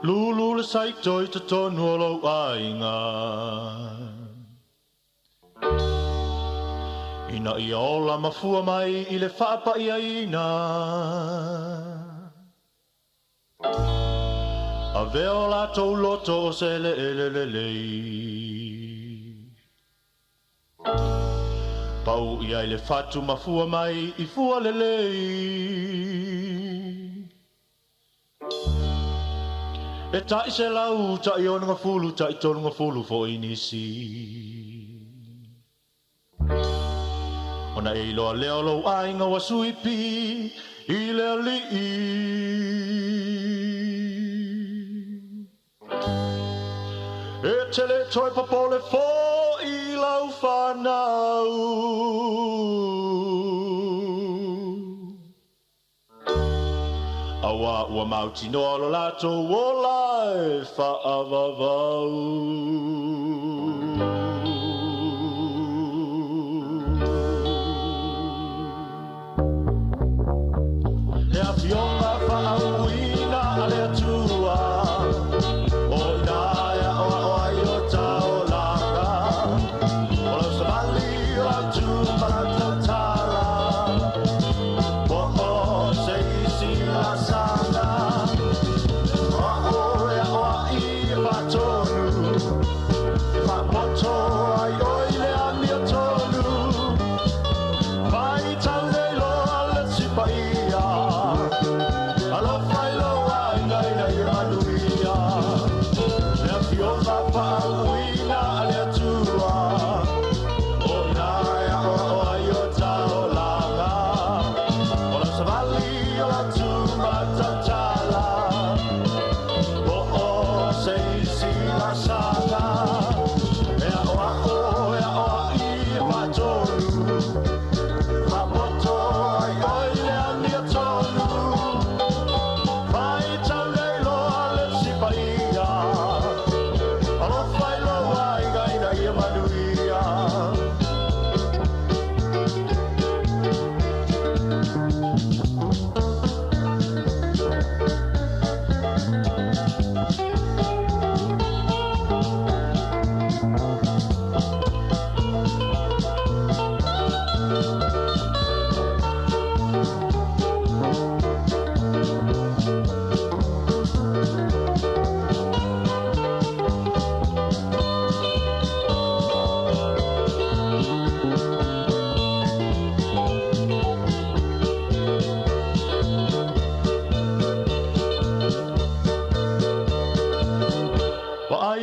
Lulu le sai toi te tonu o lau ainga. Ina I ola mafua mai I le whaapa I aina. A veo la tau loto o se le Pau I ai le fatu mafua mai I fua le E tai se lau, tai o nga fulu, tai tonu nga fulu fo inisi. Ona e loa leo lau ainga wa suipi, I lea li E tele toi papole fo I lau whanau. Awa ua mauti no alo lato o lai whaavavau. He Afioga whaauina ale Atua. O inaia o ai o tau laka. O lau samali o atu marantau tala. O se isi la sana.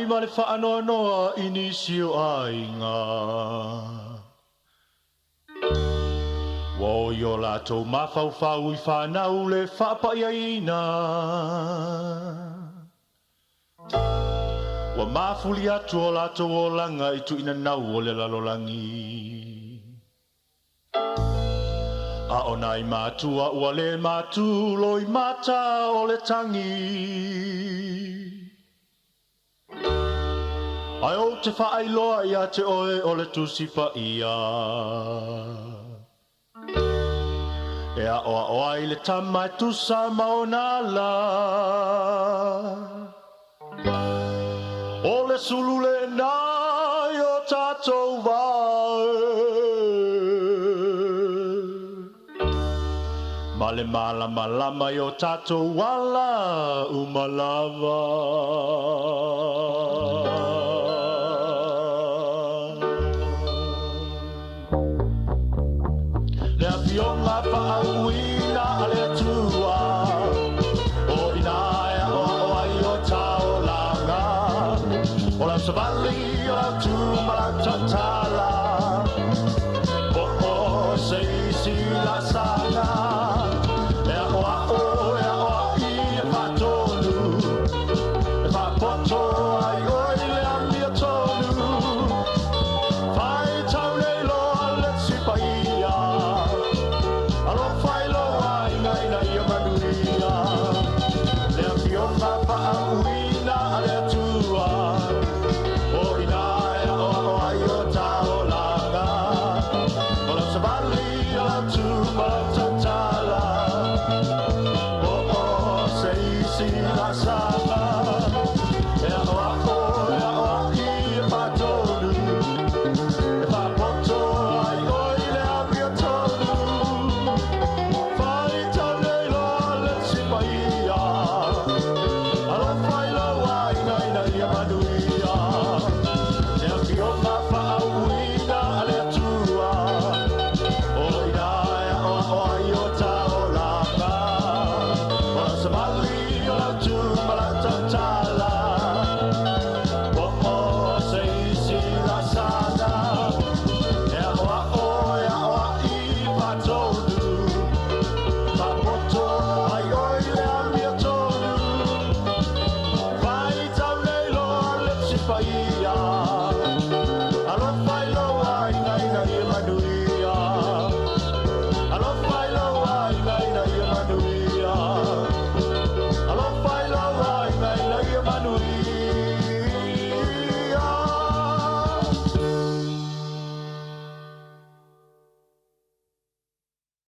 Ma le whaanoa noa inisio ainga. Wo yo lato mafau fau I whanau le whapa iaina. Wa mafuli atu o lato o langa I tuina nau o le lalolangi. A ona I matua ua le matu loi mata o le tangi. Ai o te whaailoa ia te oe o le tusipa ia. E a oa oa I le tamai tusa maonala. O le sulule nai o tatou vae. Ma le malama lama I o tatou wala umalava. Afioga whaauina